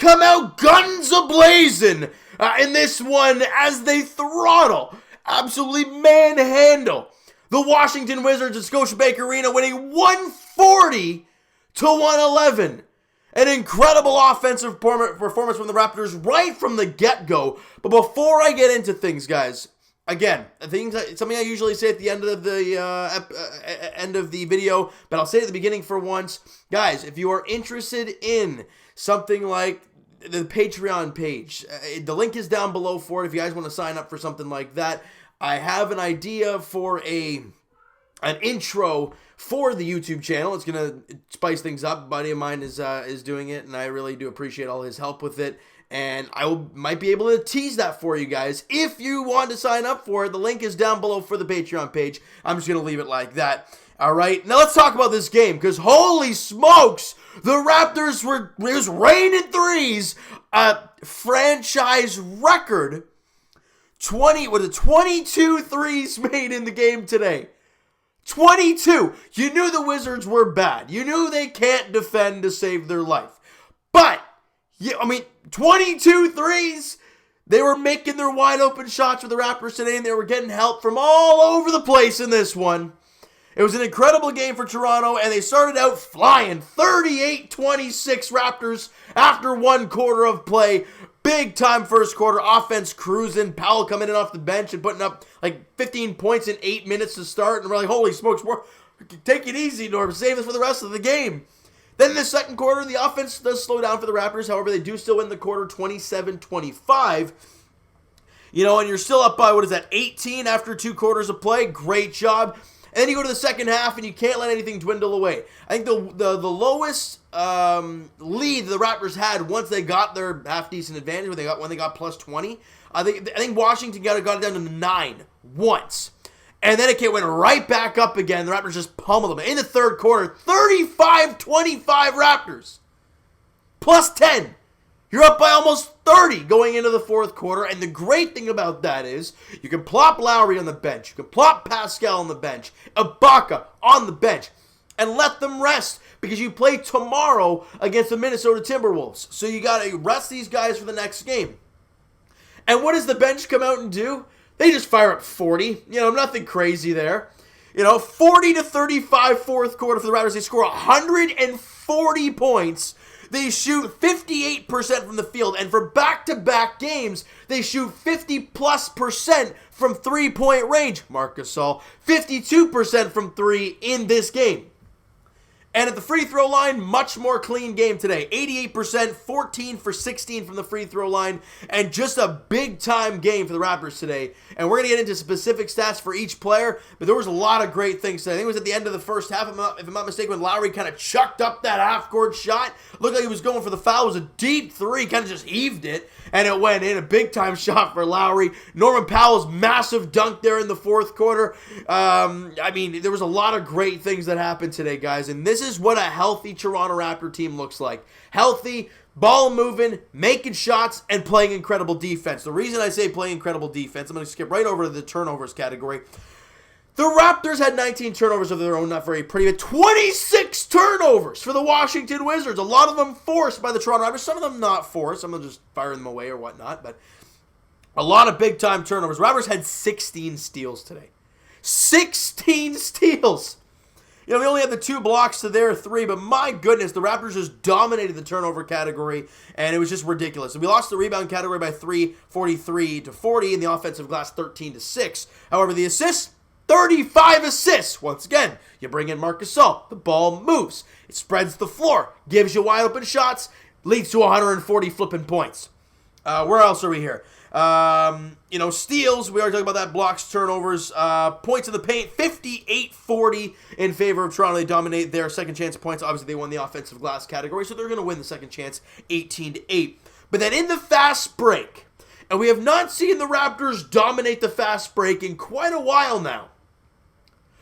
come out guns a-blazing in this one as they throttle, absolutely manhandle the Washington Wizards at Scotiabank Arena, winning 140-111. An incredible offensive performance from the Raptors right from the get-go. But before I get into things, guys, again, something I usually say at the end of the video, but I'll say it at the beginning for once. Guys, if you are interested in something like the Patreon page, the link is down below for it if you guys want to sign up for something like that. I have an idea for an intro for the YouTube channel. It's going to spice things up. A buddy of mine is doing it, and I really do appreciate all his help with it. And might be able to tease that for you guys. If you want to sign up for it, the link is down below for the Patreon page. I'm just going to leave it like that. All right, now let's talk about this game, because holy smokes, the Raptors it was raining threes. Franchise record 22 threes made in the game today. 22. You knew the Wizards were bad. You knew they can't defend to save their life. But, 22 threes. They were making their wide open shots for the Raptors today, and they were getting help from all over the place in this one. It was an incredible game for Toronto, and they started out flying. 38-26 Raptors after one quarter of play. Big time first quarter, offense cruising. Powell coming in off the bench and putting up like 15 points in 8 minutes to start. And we're like, holy smokes, take it easy, Norm. Save this for the rest of the game. Then in the second quarter, the offense does slow down for the Raptors. However, they do still win the quarter 27-25. And you're still up by, 18 after 2 quarters of play. Great job. And then you go to the second half, and you can't let anything dwindle away. I think the lowest lead the Raptors had once they got their half-decent advantage, when they got plus 20, I think Washington got it down to 9 once. And then it went right back up again. The Raptors just pummeled them. In the third quarter, 35-25 Raptors. Plus 10. You're up by almost 30 going into the fourth quarter, and the great thing about that is you can plop Lowry on the bench, you can plop Pascal on the bench, Ibaka on the bench, and let them rest because you play tomorrow against the Minnesota Timberwolves. So you got to rest these guys for the next game. And what does the bench come out and do? They just fire up 40. Nothing crazy there. 40-35 fourth quarter for the Raptors. They score 140 points. They shoot 58% from the field, and for back-to-back games, they shoot 50+% from three-point range. Marc Gasol, 52% from three in this game. And at the free throw line, much more clean game today. 88%, 14 for 16 from the free throw line, and just a big-time game for the Raptors today. And we're going to get into specific stats for each player, but there was a lot of great things today. I think it was at the end of the first half, if I'm not mistaken, when Lowry kind of chucked up that half-court shot. Looked like he was going for the foul. It was a deep three, kind of just heaved it, and it went in. A big-time shot for Lowry. Norman Powell's massive dunk there in the fourth quarter. There was a lot of great things that happened today, guys, and this is what a healthy Toronto Raptor team looks like. Healthy, ball moving, making shots, and playing incredible defense. The reason I say playing incredible defense, I'm going to skip right over to the turnovers category. The Raptors had 19 turnovers of their own, not very pretty, but 26 turnovers for the Washington Wizards. A lot of them forced by the Toronto Raptors, some of them not forced, some of them just firing them away or whatnot, but a lot of big-time turnovers. Raptors had 16 steals today. 16 steals! We only had the 2 blocks to their 3, but my goodness, the Raptors just dominated the turnover category, and it was just ridiculous. We lost the rebound category by 3, 43-40, and the offensive glass 13-6. However, the assists, 35 assists. Once again, you bring in Marc Gasol, the ball moves, it spreads the floor, gives you wide open shots, leads to 140 flipping points. Where else are we here? Steals, we already talked about that, blocks, turnovers, points in the paint, 58-40 in favor of Toronto. They dominate their second chance points. Obviously, they won the offensive glass category, so they're going to win the second chance 18-8. But then in the fast break, and we have not seen the Raptors dominate the fast break in quite a while now,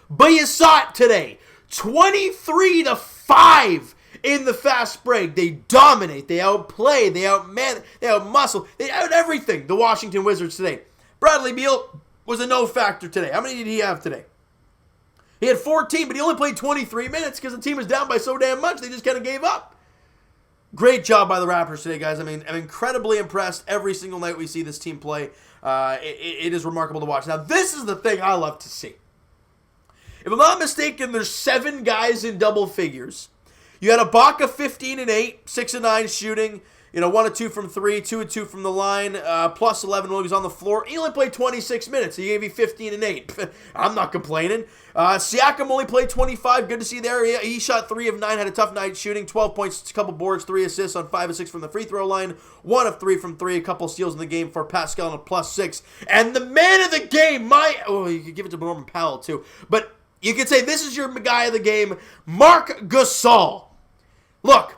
but you saw it today, 23-5 in the fast break. They dominate, they outplay, they outman, they outmuscle, they out everything the Washington Wizards today. Bradley Beal was a no factor today. How many did he have today? He had 14, but he only played 23 minutes because the team was down by so damn much they just kind of gave up. Great job by the Raptors today, guys. I mean, I'm incredibly impressed every single night we see this team play. It is remarkable to watch. Now, this is the thing I love to see. If I'm not mistaken, there's 7 guys in double figures. You had Ibaka 15 and 8, 6 and 9 shooting. 1 and 2 from 3, 2 and 2 from the line, plus 11 when he was on the floor. He only played 26 minutes. He gave you 15 and 8. I'm not complaining. Siakam only played 25. Good to see there. He shot 3 of 9, had a tough night shooting. 12 points, a couple boards, 3 assists on 5 of 6 from the free throw line. 1 of 3 from 3, a couple steals in the game for Pascal and a plus 6. And the man of the game, you could give it to Norman Powell too. But you could say this is your guy of the game, Marc Gasol. Look.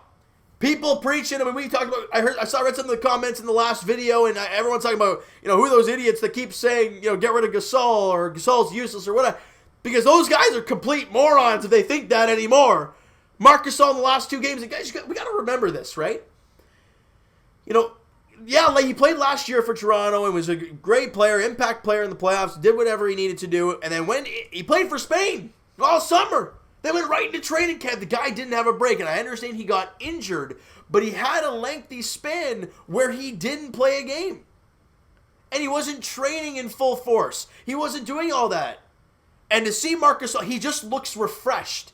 People preaching. I mean, we talked about. I read some of the comments in the last video, and everyone's talking about, who are those idiots that keep saying, get rid of Gasol or Gasol's useless or whatever. Because those guys are complete morons if they think that anymore. Marc Gasol in the last 2 games, and guys, we got to remember this, right? Like he played last year for Toronto and was a great player, impact player in the playoffs, did whatever he needed to do, and then when he played for Spain all summer. They went right into training camp. The guy didn't have a break, and I understand he got injured, but he had a lengthy span where he didn't play a game. And he wasn't training in full force. He wasn't doing all that. And to see Marc Gasol, he just looks refreshed.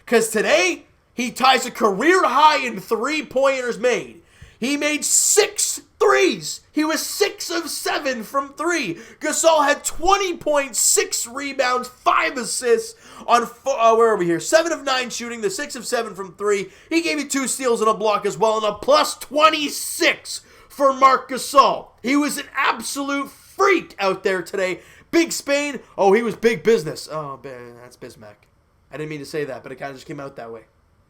Because today, he ties a career high in 3-pointers made. He made 6 threes. He was 6 of 7 from 3. Gasol had 20 points, 6 rebounds, 5 assists on, 7 of 9 shooting, the 6 of 7 from 3. He gave you 2 steals and a block as well, and a plus 26 for Marc Gasol. He was an absolute freak out there today. Big Spain, he was big business. Oh, man, that's Bismack. I didn't mean to say that, but it kind of just came out that way.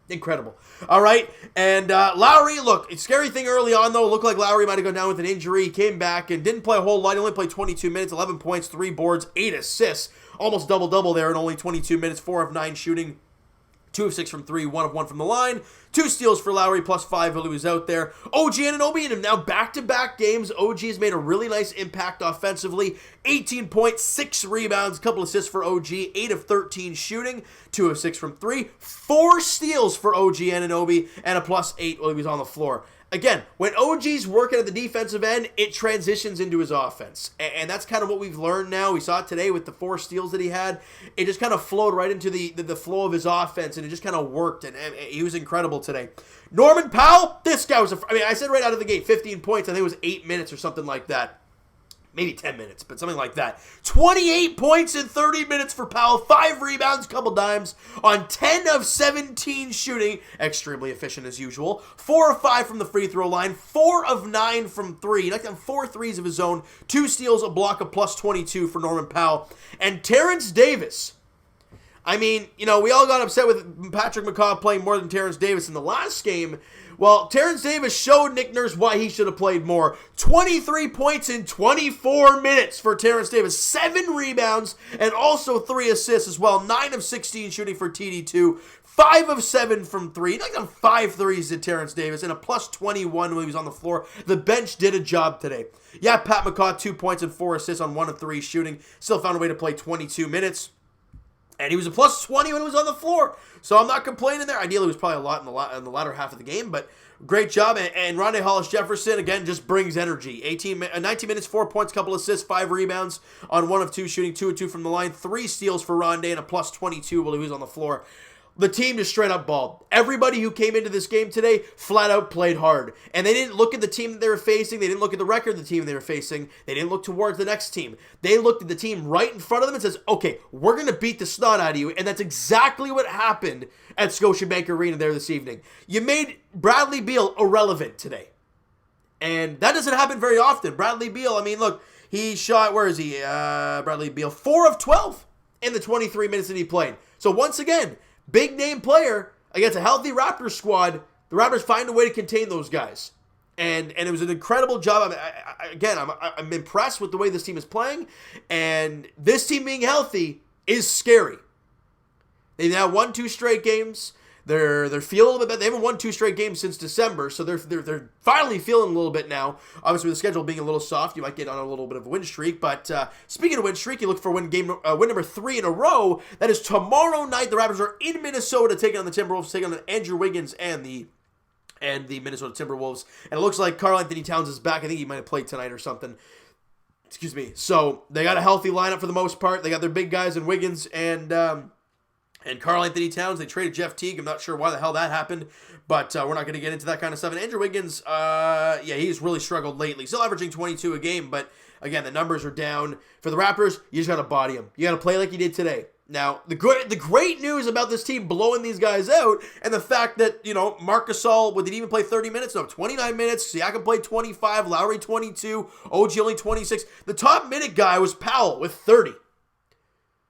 Incredible. All right. And Lowry, look, scary thing early on, though. It looked like Lowry might have gone down with an injury. He came back and didn't play a whole lot. He only played 22 minutes, 11 points, 3 boards, 8 assists. Almost double-double there in only 22 minutes, 4 of 9 shooting. 2 of 6 from 3, 1 of 1 from the line. 2 steals for Lowry, plus 5 while he was out there. OG Anunoby in now back-to-back games. OG has made a really nice impact offensively. 18 points, 6 rebounds, a couple assists for OG. 8 of 13 shooting, 2 of 6 from 3. 4 steals for OG Anunoby, and a plus 8 while he was on the floor. Again, when OG's working at the defensive end, it transitions into his offense. And that's kind of what we've learned now. We saw it today with the 4 steals that he had. It just kind of flowed right into the flow of his offense, and it just kind of worked, and he was incredible today. Norman Powell, this guy was I said right out of the gate, 15 points. I think it was 8 minutes or something like that. Maybe 10 minutes, but something like that. 28 points in 30 minutes for Powell. 5 rebounds, couple dimes on 10 of 17 shooting. Extremely efficient as usual. 4 of 5 from the free throw line. 4 of 9 from 3. He knocked down 4 threes of his own. 2 steals, a block, of plus 22 for Norman Powell. And Terrence Davis. I mean, we all got upset with Patrick McCaw playing more than Terrence Davis in the last game. Well, Terrence Davis showed Nick Nurse why he should have played more. 23 points in 24 minutes for Terrence Davis. 7 rebounds and also 3 assists as well. 9 of 16 shooting for TD2. 5 of 7 from 3. He knocked down 5 threes to Terrence Davis and a plus 21 when he was on the floor. The bench did a job today. Yeah, Pat McCaw, 2 points and 4 assists on 1 of 3 shooting. Still found a way to play 22 minutes. And he was a plus 20 when he was on the floor. So I'm not complaining there. Ideally, it was probably a lot in the latter half of the game, but great job. And Rondé Hollis-Jefferson, again, just brings energy. 19 minutes, 4 points, couple assists, 5 rebounds on 1 of 2 shooting, 2 of 2 from the line, 3 steals for Rondé, and a plus 22 while he was on the floor. The team just straight up balled. Everybody who came into this game today flat out played hard. And they didn't look at the team that they were facing. They didn't look at the record of the team they were facing. They didn't look towards the next team. They looked at the team right in front of them and says, okay, we're going to beat the snot out of you. And that's exactly what happened at Scotiabank Arena there this evening. You made Bradley Beal irrelevant today. And that doesn't happen very often. Bradley Beal, I mean, look, he shot, where is he? Bradley Beal, 4 of 12 in the 23 minutes that he played. So once again, big name player against a healthy Raptors squad. The Raptors find a way to contain those guys. And it was an incredible job. I'm impressed with the way this team is playing. And this team being healthy is scary. They've now won 2 straight games. They're feeling a little bit better. They haven't won 2 straight games since December, so they're finally feeling a little bit now. Obviously, with the schedule being a little soft, you might get on a little bit of a win streak. But speaking of win streak, you look for win number 3 in a row. That is tomorrow night. The Raptors are in Minnesota taking on the Timberwolves, taking on Andrew Wiggins and the and the Minnesota Timberwolves. And it looks like Karl-Anthony Towns is back. I think he might have played tonight or something. Excuse me. So they got a healthy lineup for the most part. They got their big guys in Wiggins and Karl-Anthony Towns. They traded Jeff Teague. I'm not sure why the hell that happened, but we're not going to get into that kind of stuff. And Andrew Wiggins, he's really struggled lately. Still averaging 22 a game, but again, the numbers are down. For the Raptors, you just got to body them. You got to play like you did today. Now, the great news about this team blowing these guys out, and the fact that, Marc Gasol, did he even play 30 minutes? No, 29 minutes. Siakam played 25, Lowry 22, OG only 26. The top minute guy was Powell with 30.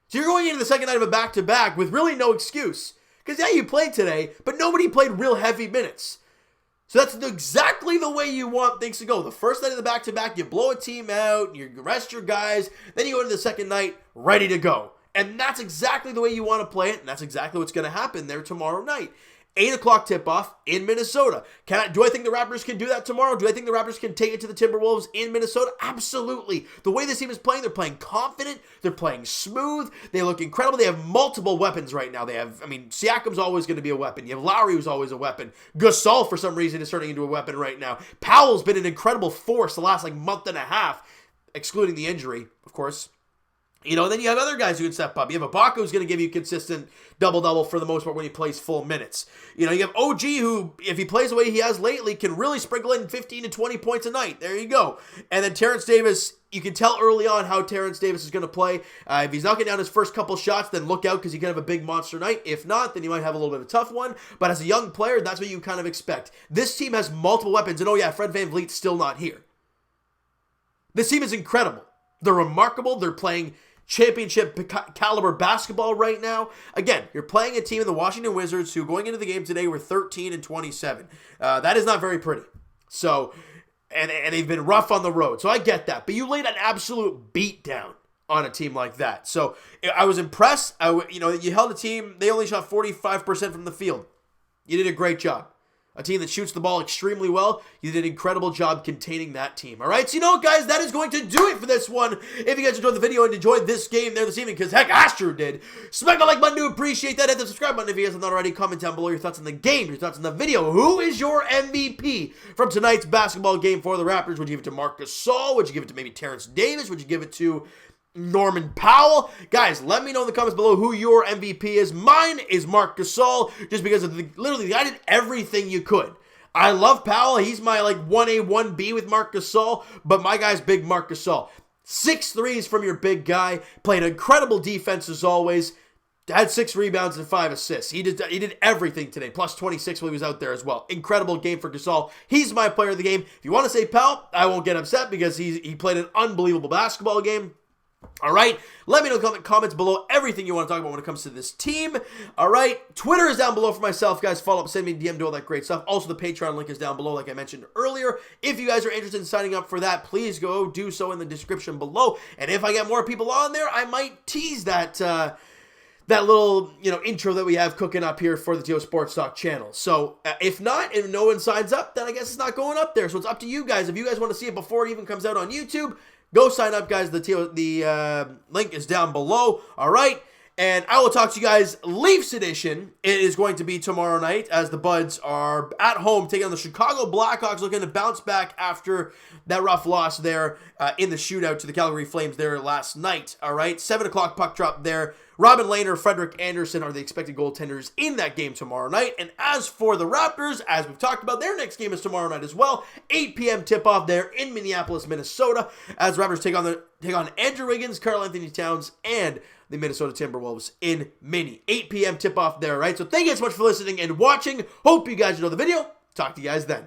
So you're going into the second night of a back-to-back with really no excuse. Because, you played today, but nobody played real heavy minutes. So that's exactly the way you want things to go. The first night of the back-to-back, you blow a team out, you rest your guys, then you go into the second night ready to go. And that's exactly the way you want to play it, and that's exactly what's going to happen there tomorrow night. 8 o'clock tip-off in Minnesota. Do I think the Raptors can do that tomorrow? Do I think the Raptors can take it to the Timberwolves in Minnesota? Absolutely. The way this team is playing, they're playing confident. They're playing smooth. They look incredible. They have multiple weapons right now. Siakam's always going to be a weapon. You have Lowry, who's always a weapon. Gasol, for some reason, is turning into a weapon right now. Powell's been an incredible force the last, month and a half, excluding the injury, of course. Then you have other guys who can step up. You have Ibaka, who's going to give you consistent double-double for the most part when he plays full minutes. You have OG, who, if he plays the way he has lately, can really sprinkle in 15 to 20 points a night. There you go. And then Terrence Davis, you can tell early on how Terrence Davis is going to play. If he's knocking down his first couple shots, then look out because he can have a big monster night. If not, then you might have a little bit of a tough one. But as a young player, that's what you kind of expect. This team has multiple weapons. And Fred VanVleet's still not here. This team is incredible. They're remarkable. They're playing championship caliber basketball right now. Again, you're playing a team in the Washington Wizards who, going into the game today, were 13 and 27. That is not very pretty. So, and they've been rough on the road. So I get that. But you laid an absolute beat down on a team like that. So I was impressed. You held a team. They only shot 45% from the field. You did a great job. A team that shoots the ball extremely well. You did an incredible job containing that team. All right, so guys, that is going to do it for this one. If you guys enjoyed the video and enjoyed this game there this evening, because heck, I sure did. Smack the like button to appreciate that. Hit the subscribe button if you guys have not already. Comment down below your thoughts on the game, your thoughts on the video. Who is your MVP from tonight's basketball game for the Raptors? Would you give it to Marc Gasol? Would you give it to maybe Terrence Davis? Would you give it to Norman Powell? Guys, let me know in the comments below who your MVP is. Mine is Marc Gasol, just because of literally the guy did everything you could. I love Powell. He's my 1A, 1B with Marc Gasol, but my guy's big Marc Gasol. 6 threes from your big guy. Played incredible defense as always. Had 6 rebounds and 5 assists. He did everything today. Plus 26 when he was out there as well. Incredible game for Gasol. He's my player of the game. If you want to say Powell, I won't get upset because he played an unbelievable basketball game. All right, let me know in the comments below everything you want to talk about when it comes to this team. All right, Twitter is down below for myself, guys. Follow up, send me a DM, do all that great stuff. Also, the Patreon link is down below, like I mentioned earlier. If you guys are interested in signing up for that, please go do so in the description below. And if I get more people on there, I might tease that little intro that we have cooking up here for the TO Sports Talk channel. So if not, if no one signs up, then I guess it's not going up there. So it's up to you guys. If you guys want to see it before it even comes out on YouTube, go sign up, guys. The link is down below. All right. And I will talk to you guys Leafs edition. It is going to be tomorrow night as the Buds are at home taking on the Chicago Blackhawks, looking to bounce back after that rough loss there in the shootout to the Calgary Flames there last night. All right. 7 o'clock puck drop there. Robin Lehner, Frederik Andersen are the expected goaltenders in that game tomorrow night. And as for the Raptors, as we've talked about, their next game is tomorrow night as well. 8 p.m. tip-off there in Minneapolis, Minnesota, as the Raptors take on Andrew Wiggins, Karl-Anthony Towns, and the Minnesota Timberwolves in Mini. 8 p.m. tip-off there, right? So thank you guys so much for listening and watching. Hope you guys enjoyed the video. Talk to you guys then.